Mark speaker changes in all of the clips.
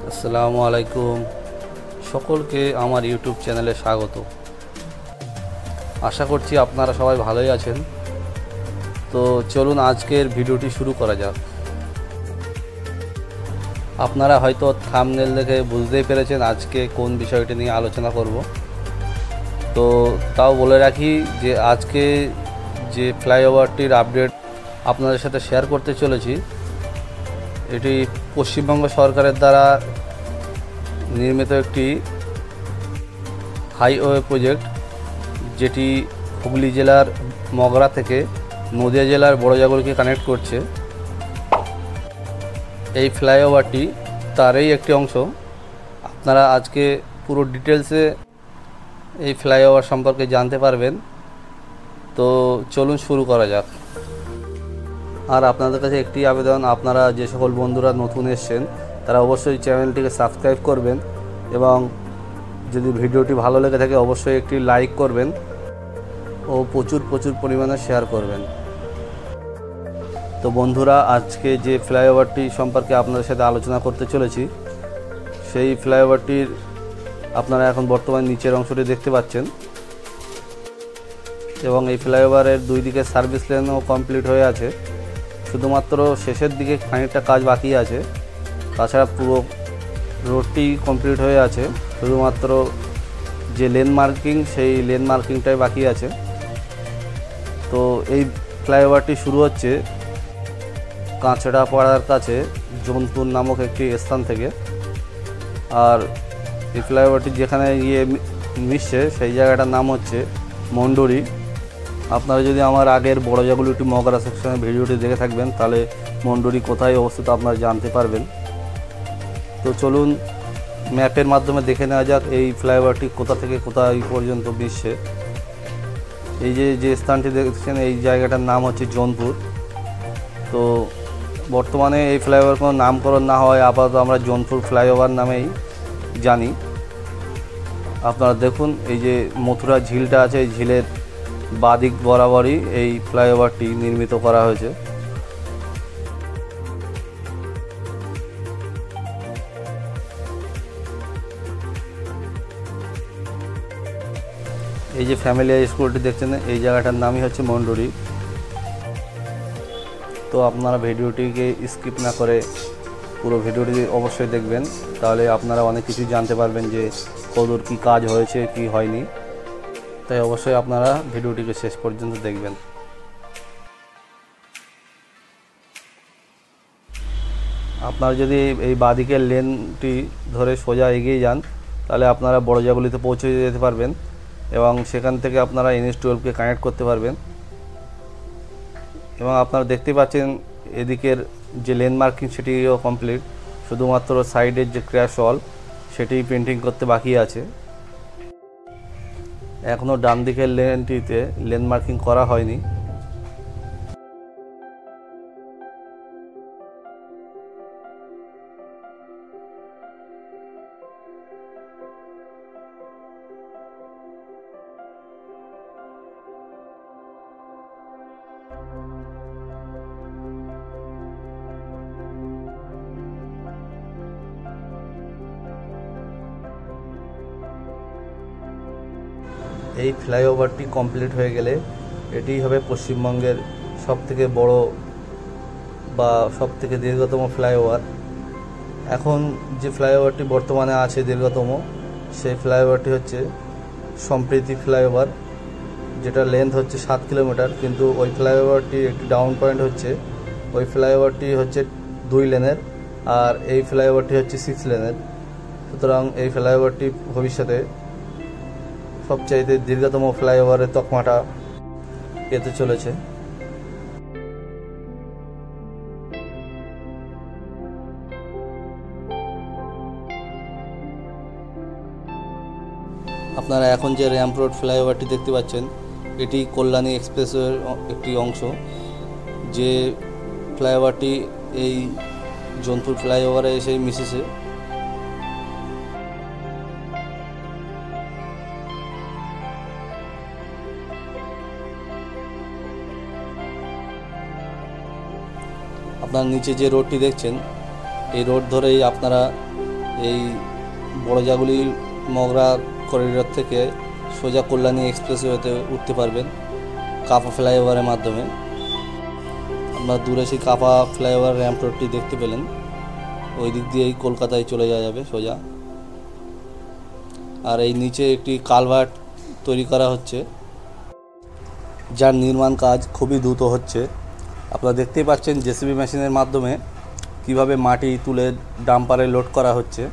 Speaker 1: আসসালামু আলাইকুম, সকলকে আমার ইউটিউব চ্যানেলে স্বাগত। আশা করছি আপনারা সবাই ভালোই আছেন। তো চলুন আজকের ভিডিওটি শুরু করা যাক। আপনারা হয়তো থাম্বনেল দেখে বুঝতেই পেরেছেন আজকে কোন বিষয়টি নিয়ে আলোচনা করব। তো তাও বলে রাখি যে আজকে যে ফ্লাইওভারটির আপডেট আপনাদের সাথে শেয়ার করতে চলেছি, এটি পশ্চিমবঙ্গ সরকারের দ্বারা নির্মিত একটি হাইওয়ে প্রজেক্ট, যেটি হুগলি জেলার মগরা থেকে নদিয়া জেলার বড়জাগরকে কানেক্ট করছে। এই ফ্লাইওভারটি তারই একটি অংশ। আপনারা আজকে পুরো ডিটেলসে এই ফ্লাইওভার সম্পর্কে জানতে পারবেন। তো চলুন শুরু করা যাক। আর আপনাদের কাছে একটি আবেদন, আপনারা যে সকল বন্ধুরা নতুন এসেছেন তারা অবশ্যই চ্যানেলটিকে সাবস্ক্রাইব করবেন এবং যদি ভিডিওটি ভালো লেগে থাকে অবশ্যই একটি লাইক করবেন ও প্রচুর পরিমাণে শেয়ার করবেন। তো বন্ধুরা, আজকে যে ফ্লাইওভারটি সম্পর্কে আপনাদের সাথে আলোচনা করতে চলেছি, সেই ফ্লাইওভারটির আপনারা এখন বর্তমানে নিচের অংশটি দেখতে পাচ্ছেন এবং এই ফ্লাইওভারের দুই দিকে সার্ভিস লেনও কমপ্লিট হয়ে আছে। শুধুমাত্র শেষের দিকে খানিকটা কাজ বাকি আছে, তাছাড়া পুরো রোডটি কমপ্লিট হয়ে আছে। শুধুমাত্র যে লেন মার্কিং, সেই লেন মার্কিংটাই বাকি আছে। তো এই ফ্লাইওভারটি শুরু হচ্ছে কাঁচড়াপাড়ার কাছে জোনপুর নামক একটি স্থান থেকে। আর এই ফ্লাইওভারটি যেখানে গিয়ে মিশছে সেই জায়গাটার নাম হচ্ছে মন্ডুরি। আপনারা যদি আমার আগের বড়জাগুলিটি মগরা সেকশনের ভিডিওটি দেখে থাকবেন তাহলে মন্ডুরি কোথায় অবস্থিত আপনারা জানতে পারবেন। তো চলুন ম্যাপের মাধ্যমে দেখে নেওয়া যাক এই ফ্লাইওভারটি কোথা থেকে কোথায় পর্যন্ত মিশছে। এই যে স্থানটি দেখছেন, এই জায়গাটার নাম হচ্ছে জোনপুর। তো বর্তমানে এই ফ্লাইওভার কোনো নামকরণ না হয় আপাতত আমরা জোনপুর ফ্লাইওভার নামেই জানি। আপনারা দেখুন এই যে মথুরা ঝিলটা আছে, এই ঝিলের বাদিক বরাবরই এই ফ্লাইওভারটি নির্মিত করা হয়েছে। এই যে ফ্যামিলি স্কুলটি দেখছেন, এই জায়গাটার নামই হচ্ছে মন্ডুরি। তো আপনারা ভিডিওটিকে স্কিপ না করে পুরো ভিডিওটি অবশ্যই দেখবেন, তাহলে আপনারা অনেক কিছু জানতে পারবেন যে কতদূর কী কাজ হয়েছে কি হয়নি। তাই অবশ্যই আপনারা ভিডিওটিকে শেষ পর্যন্ত দেখবেন। আপনারা যদি এই বাঁদিকের লেনটি ধরে সোজা এগিয়ে যান তাহলে আপনারা বড়জাগুলিতে পৌঁছে যেতে পারবেন এবং সেখান থেকে আপনারা NH-12কে কানেক্ট করতে পারবেন। এবং আপনারা দেখতে পাচ্ছেন এদিকের যে লেন মার্কিং সেটিও কমপ্লিট, শুধুমাত্র সাইডের যে ক্র্যাশ ওয়াল সেটি পেন্টিং করতে বাকি আছে। এখনও ডান দিকের লেনটিতে লেন মার্কিং করা হয়নি। এই ফ্লাইওভারটি কমপ্লিট হয়ে গেলে এটি হবে পশ্চিমবঙ্গের সবথেকে বড় বা সবথেকে দীর্ঘতম ফ্লাইওভার। এখন যে ফ্লাইওভারটি বর্তমানে আছে দীর্ঘতম, সেই ফ্লাইওভারটি হচ্ছে সম্প্রীতি ফ্লাইওভার, যেটা লেন্থ হচ্ছে 7 কিলোমিটার। কিন্তু ওই ফ্লাইওভারটির একটি ডাউন পয়েন্ট হচ্ছে ওই ফ্লাইওভারটি হচ্ছে 2 লেনের আর এই ফ্লাইওভারটি হচ্ছে 6 লেনের। সুতরাং এই ফ্লাইওভারটি ভবিষ্যতে সবচাইতে দীর্ঘতম ফ্লাইওভারের তকমাটা পেতে চলেছে। আপনারা এখন যে র্যাম্প রোড ফ্লাইওভারটি দেখতে পাচ্ছেন, এটি কল্যাণী এক্সপ্রেসওয়ের একটি অংশ। যে ফ্লাইওভারটি এই জোনপুর ফ্লাইওভারে এসেই মিশেছে। আপনার নিচে যে রোডটি দেখছেন, এই রোড ধরেই আপনারা এই বড়জাগুলি মগরা করিডোর থেকে সোজা কল্যাণী এক্সপ্রেসওয়েতে উঠতে পারবেন কাপা ফ্লাইওভারের মাধ্যমে। আপনারা দূরে সেই কাপা ফ্লাইওভার র্যাম্প রোডটি দেখতে পেলেন, ওই দিক দিয়েই কলকাতায় চলে যাওয়া যাবে সোজা। আর এই নিচে একটি কালভার্ট তৈরি করা হচ্ছে, যার নির্মাণ কাজ খুবই দ্রুত হচ্ছে। আপনারা দেখতেই পাচ্ছেন জেসিবি মেশিনের মাধ্যমে কিভাবে মাটি তুলে ডাম্পারে লোড করা হচ্ছে।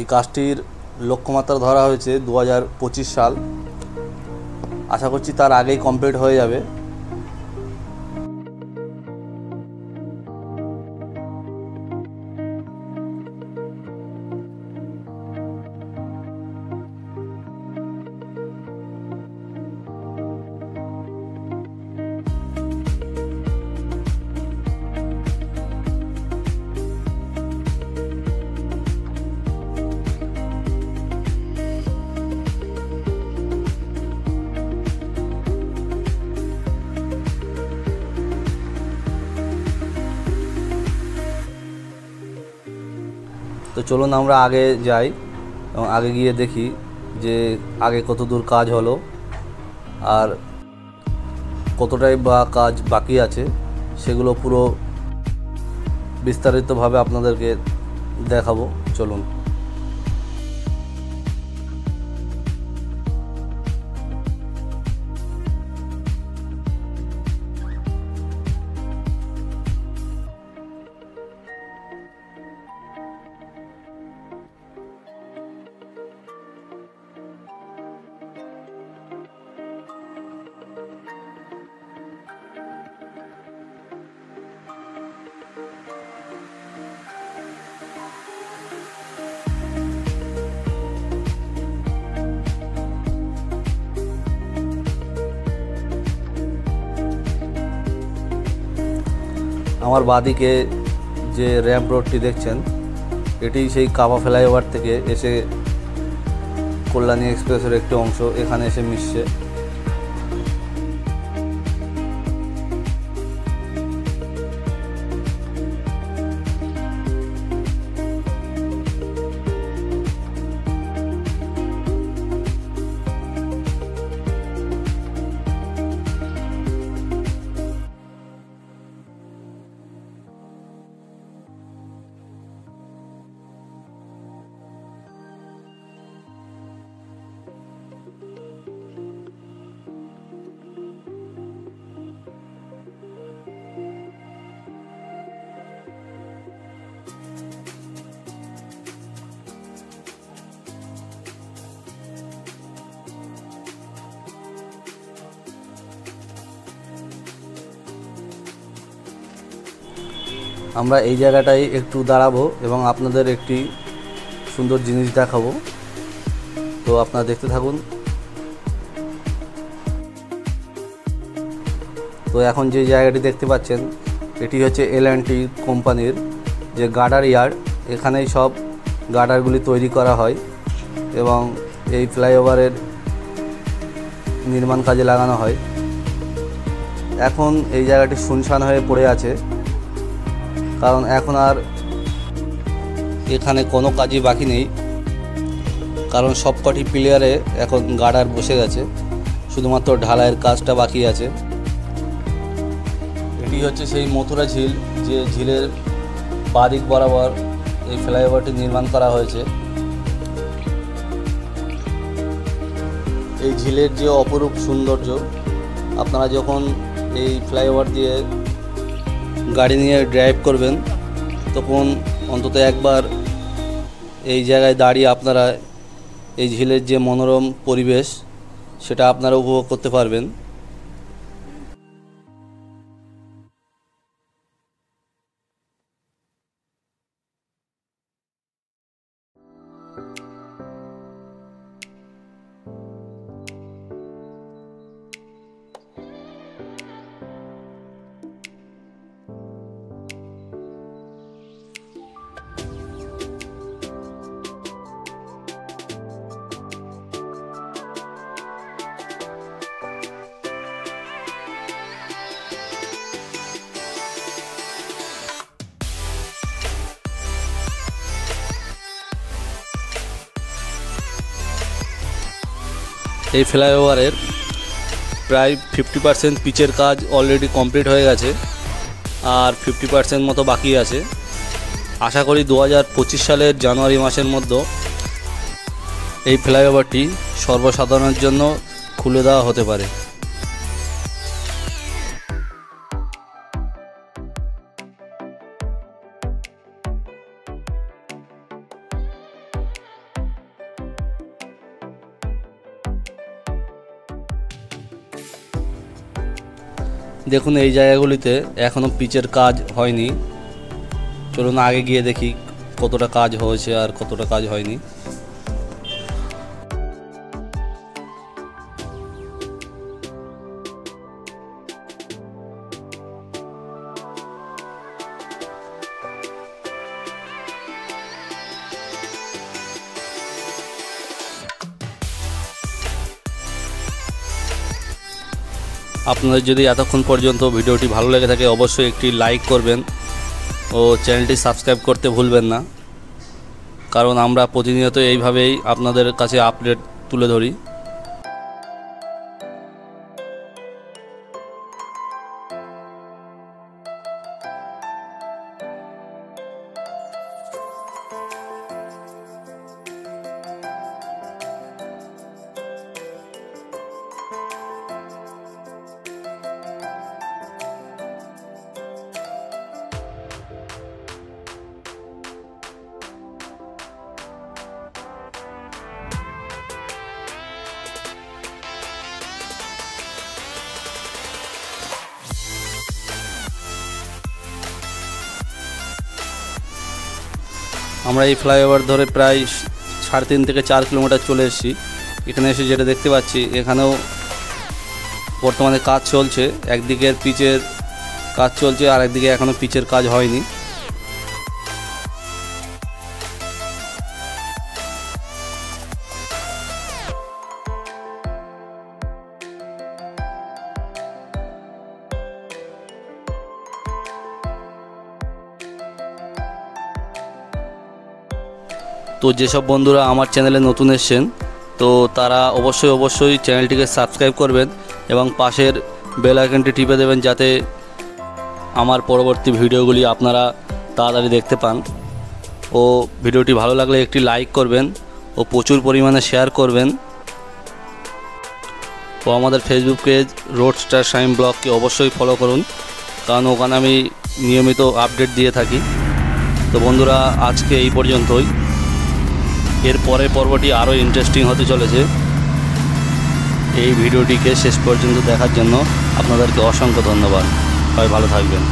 Speaker 1: এই কাজটির লক্ষ্যমাত্রা ধরা হয়েছে 2025 সাল। আশা করছি তার আগেই কমপ্লিট হয়ে যাবে। তো চলুন আমরা আগে যাই এবং আগে গিয়ে দেখি যে আগে কত দূর কাজ হলো আর কতটাই বা কাজ বাকি আছে, সেগুলো পুরো বিস্তারিতভাবে আপনাদেরকে দেখাবো। চলুন। আমার বাঁদিকে যে র্যাম্প রোডটি দেখছেন, এটি সেই কাপা ফ্লাইওভার থেকে এসে কল্যাণী এক্সপ্রেসের একটি অংশ এখানে এসে মিশছে। আমরা এই জায়গাটায় একটু দাঁড়াবো এবং আপনাদের একটি সুন্দর জিনিস দেখাবো, তো আপনারা দেখতে থাকুন। তো এখন যে জায়গাটি দেখতে পাচ্ছেন, এটি হচ্ছে L&T কোম্পানির যে গার্ডার ইয়ার্ড। এখানেই সব গার্ডারগুলি তৈরি করা হয় এবং এই ফ্লাইওভারের নির্মাণ কাজে লাগানো হয়। এখন এই জায়গাটি শুনশান হয়ে পড়ে আছে, কারণ এখন আর এখানে কোনো কাজই বাকি নেই, কারণ সবকটি প্লেয়ারে এখন গার্ডার বসে গেছে, শুধুমাত্র ঢালাইয়ের কাজটা বাকি আছে। এটি হচ্ছে সেই মথুরা ঝিল, যে ঝিলের বাদিক বরাবর এই ফ্লাইওভারটি নির্মাণ করা হয়েছে। এই ঝিলের যে অপরূপ সৌন্দর্য, আপনারা যখন এই ফ্লাইওভার দিয়ে গাড়ি নিয়ে ড্রাইভ করবেন, তখন অন্তত একবার এই জায়গায় দাঁড়িয়ে আপনারা এই ঝিলের যে মনোরম পরিবেশ, সেটা আপনারা উপভোগ করতে পারবেন। এই ফ্লাইওভারের প্রায় 50% পিচের কাজ অলরেডি কমপ্লিট হয়ে গেছে, আর 50% মতো বাকি আছে। আশা করি 2025 সালের জানুয়ারি মাসের মধ্যে এই ফ্লাইওভারটি সর্বসাধারণের জন্য খুলে দেওয়া হতে পারে। দেখুন এই জায়গাগুলিতে এখনও পিচের কাজ হয়নি। চলুন আগে গিয়ে দেখি কতটা কাজ হয়েছে আর কতটা কাজ হয়নি। আপনাদের যদি এতক্ষণ পর্যন্ত ভিডিওটি ভালো লেগে থাকে অবশ্যই একটি লাইক করবেন ও চ্যানেলটি সাবস্ক্রাইব করতে ভুলবেন না, কারণ আমরা প্রতিনিয়ত এইভাবেই আপনাদের কাছে আপডেট তুলে ধরি। আমরা এই ফ্লাইওভার ধরে প্রায় 3.5 থেকে 4 কিলোমিটার চলে এসেছি। এখানে এসে যেটা দেখতে পাচ্ছি, এখানেও বর্তমানে কাজ চলছে। একদিকে পিচের কাজ চলছে আর একদিকে এখনও পিচের কাজ হয়নি। তো যেসব বন্ধুরা আমার চ্যানেলে নতুন এসেছেন তো তারা অবশ্যই চ্যানেলটিকে সাবস্ক্রাইব করবেন এবং পাশের বেল আইকনটি টিপে দেবেন, যাতে আমার পরবর্তী ভিডিওগুলি আপনারা তাড়াতাড়ি দেখতে পান। ও ভিডিওটি ভালো লাগলে একটি লাইক করবেন ও প্রচুর পরিমাণে শেয়ার করবেন। ও আমাদের Facebook page road star shine ব্লগকে অবশ্যই ফলো করুন, কারণ ওখানে আমি নিয়মিত আপডেট দিয়ে থাকি। তো বন্ধুরা, আজকে এই পর্যন্তই। এর পরের পর্বটি আরও ইন্টারেস্টিং হতে চলেছে। এই ভিডিওটিকে শেষ পর্যন্ত দেখার জন্য আপনাদেরকে অসংখ্য ধন্যবাদ। সবাই ভালো থাকবেন।